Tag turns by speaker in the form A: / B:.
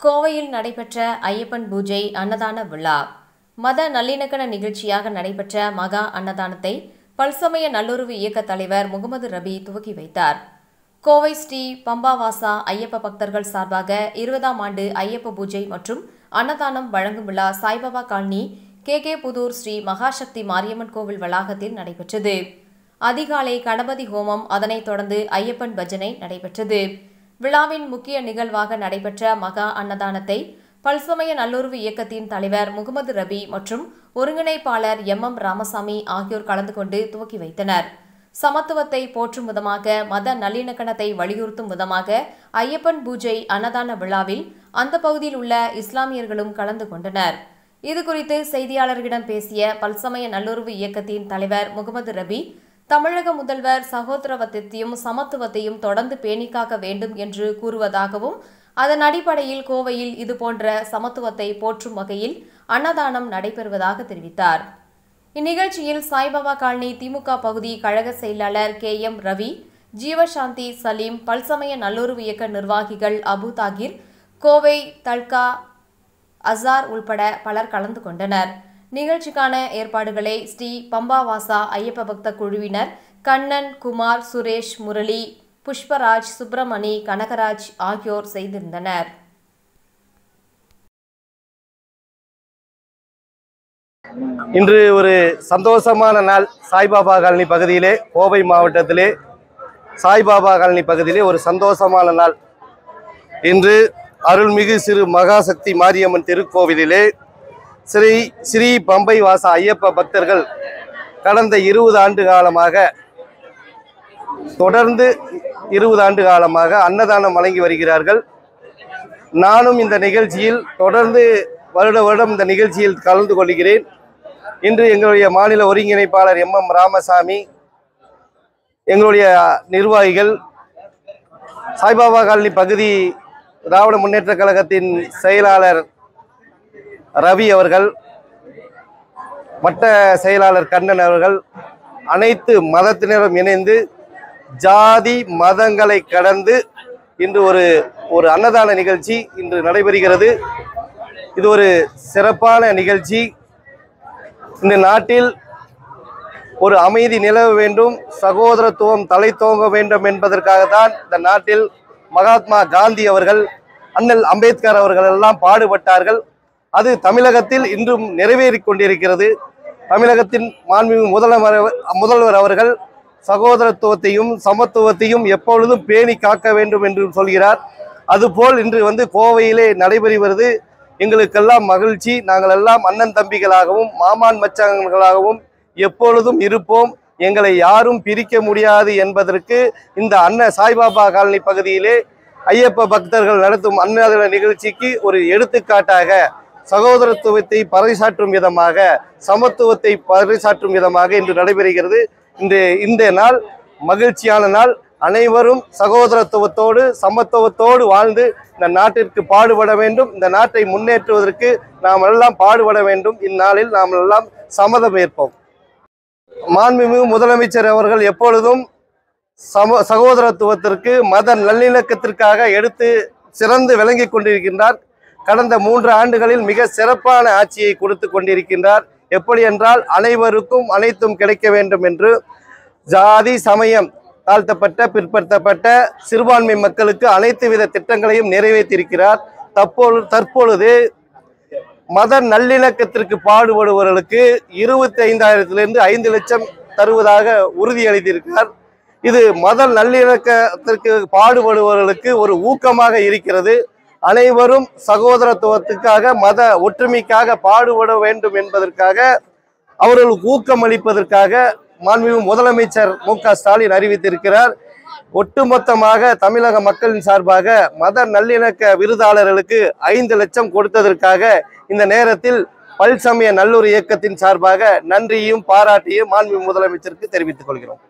A: கோவையில் நடைபெற்ற ஐயப்பன் பூஜை அன்னதான விழா. மத நல்லிணக்க நிகழ்ச்சியாக நடைபெற்ற மகா அன்னதானத்தை பல்சமய நல்லுறவு இயக்க தலைவர் முகமது ரபி துவக்கி வைத்தார். கோவை ஸ்ரீ பம்பாவாசா ஐயப்ப பக்தர்கள் சார்பாக 20ஆம் ஆண்டு ஐயப்ப பூஜை மற்றும் அன்னதானம் வழங்கும் விழா சாய்பாபா காலனி கே புதூர் ஸ்ரீ மகாசக்தி மாரியம்மன் கோவில் வளாகத்தில் நடைபெற்றது. அதிகாலை கணபதி ஹோமம், அதனைத் தொடர்ந்து ஐயப்பன் பஜனை நடைபெற்றது. விழாவின் முக்கிய நிகழ்வாக நடைபெற்ற மகா அன்னதானத்தை பல்சமய நல்லுறவு இயக்கத்தின் தலைவர் முகமது ரபி மற்றும் ஒருங்கிணைப்பாளர் எம் ராமசாமி ஆகியோர் கலந்து கொண்டு துவக்கி வைத்தனர். சமத்துவத்தை போற்றும் விதமாக, மத நல்லிணக்கணத்தை வலியுறுத்தும் விதமாக ஐயப்பன் பூஜை அன்னதான விழாவில் அந்த பகுதியில் உள்ள இஸ்லாமியர்களும் கலந்து கொண்டனர். இதுகுறித்து செய்தியாளர்களிடம் பேசிய பல்சமய நல்லுறவு இயக்கத்தின் தலைவர் முகமது ரபி, தமிழக முதல்வர் சகோதரத்துவத்தையும் சமத்துவத்தையும் தொடர்ந்து பேணிக்காக்க வேண்டும் என்று கூறுவதாகவும், அதன் அடிப்படையில் கோவையில் இதுபோன்ற சமத்துவத்தை போற்றும் வகையில் அன்னதானம் நடைபெறுவதாக தெரிவித்தார். இந்நிகழ்ச்சியில் சாய்பாபா காலனி திமுக பகுதி கழக செயலாளர் KM ரவி, ஜீவசாந்தி சலீம், பல்சமய நல்லுறவு இயக்க நிர்வாகிகள் அபு தாகிர், கோவை தல்கா அசார் உள்பட பலர் கலந்து கொண்டனர். நிகழ்ச்சிக்கான ஏற்பாடுகளை ஸ்ரீ பம்பாவாசா ஐயப்ப பக்த குழுவினர் கண்ணன், குமார், சுரேஷ், முரளி, புஷ்பராஜ், சுப்பிரமணி, கனகராஜ் ஆகியோர் செய்திருந்தனர்.
B: இன்று ஒரு சந்தோஷமான நாள். சாய்பாபா காலனி பகுதியிலே, கோவை மாவட்டத்திலே சாய்பாபா காலனி பகுதியிலே ஒரு சந்தோஷமான நாள். இன்று அருள்மிகு சிறு மகாசக்தி மாரியம்மன் திருக்கோவிலிலே ஸ்ரீ பம்பை வாசா ஐயப்ப பக்தர்கள் கடந்த 20 ஆண்டு காலமாக, தொடர்ந்து 20 ஆண்டு காலமாக அன்னதானம் வழங்கி வருகிறார்கள். நானும் இந்த நிகழ்ச்சியில் தொடர்ந்து வருடம் இந்த நிகழ்ச்சியில் கலந்து கொள்கிறேன். இன்று எங்களுடைய மாநில ஒருங்கிணைப்பாளர் எம் ராமசாமி, எங்களுடைய நிர்வாகிகள், சாய்பாபா காலனி பகுதி திராவிட முன்னேற்ற கழகத்தின் செயலாளர் ரவி அவர்கள், வட்ட செயலாளர் கண்ணன் அவர்கள், அனைத்து மதத்தினரும் இணைந்து ஜாதி மதங்களை கடந்து இன்று ஒரு அன்னதான நிகழ்ச்சி இன்று நடைபெறுகிறது. இது ஒரு சிறப்பான நிகழ்ச்சி. இந்த நாட்டில் ஒரு அமைதி நிலவ வேண்டும், சகோதரத்துவம் தலைத்தோங்க வேண்டும் என்பதற்காகத்தான் இந்த நாட்டில் மகாத்மா காந்தி அவர்கள், அண்ணல் அம்பேத்கர் அவர்கள் எல்லாம் பாடுபட்டார்கள். அது தமிழகத்தில் இன்றும் நிறைவேறி கொண்டிருக்கிறது. தமிழகத்தின் மாண்புமிகு முதல்வர் அவர்கள் சகோதரத்துவத்தையும் சமத்துவத்தையும் எப்பொழுதும் பேணி காக்க வேண்டும் என்று சொல்கிறார். அதுபோல் இன்று கோவையிலே நடைபெறுவது எங்களுக்கெல்லாம் மகிழ்ச்சி. நாங்கள் எல்லாம் அண்ணன் தம்பிகளாகவும் மாமான் மச்சான்களாகவும் எப்பொழுதும் இருப்போம். எங்களை யாரும் பிரிக்க முடியாது என்பதற்கு இந்த சாய்பாபா காலனி பகுதியிலே ஐயப்ப பக்தர்கள் நடத்தும் அன்னதான நிகழ்ச்சிக்கு ஒரு எடுத்துக்காட்டாக, சகோதரத்துவத்தை பறைசாற்றும் விதமாக, சமத்துவத்தை பறைசாற்றும் விதமாக இன்று நடைபெறுகிறது. இந்த நாள் மகிழ்ச்சியான நாள். அனைவரும் சகோதரத்துவத்தோடு சமத்துவத்தோடு வாழ்ந்து இந்த நாட்டிற்கு பாடுபட வேண்டும். இந்த நாட்டை முன்னேற்றுவதற்கு நாம் எல்லாம் பாடுபட வேண்டும். இந்நாளில் நாம் எல்லாம் சம்மதம் ஏற்போம். மாண்புமிகு முதலமைச்சர் அவர்கள் எப்பொழுதும் சகோதரத்துவத்திற்கு, மத நல்லிணக்கத்திற்காக எடுத்து சிறந்து விளங்கி கொண்டிருக்கின்றார். கடந்த 3 ஆண்டுகளில் மிக சிறப்பான ஆட்சியை கொடுத்து கொண்டிருக்கின்றார். எப்படி என்றால், அனைவருக்கும் அனைத்தும் கிடைக்க வேண்டும் என்று ஜாதி சமயம் தாழ்த்தப்பட்ட பிற்படுத்தப்பட்ட சிறுபான்மை மக்களுக்கு அனைத்து வித திட்டங்களையும் நிறைவேற்றியிருக்கிறார். தற்பொழுது மத நல்லிணக்கத்திற்கு பாடுபடுபவர்களுக்கு 25,000 5 லட்சம் தருவதாக உறுதியளித்திருக்கிறார். இது மத நல்லிணக்கத்திற்கு பாடுபடுபவர்களுக்கு ஒரு ஊக்கமாக இருக்கிறது. அனைவரும் சகோதரத்துவத்துக்காக, மத ஒற்றுமைக்காக பாடுபட வேண்டும் என்பதற்காக, அவர்களுக்கு ஊக்கம் அளிப்பதற்காக மாண்புமிகு முதலமைச்சர் மு.க. ஸ்டாலின் அறிவித்திருக்கிறார். ஒட்டுமொத்தமாக தமிழக மக்களின் சார்பாக மத நல்லிணக்க விருதாளர்களுக்கு 5 லட்சம் கொடுத்ததற்காக இந்த நேரத்தில் பல்சமய நல்லுறவு இயக்கத்தின் சார்பாக நன்றியும் பாராட்டியும் மாண்புமிகு முதலமைச்சருக்கு தெரிவித்துக் கொள்கிறோம்.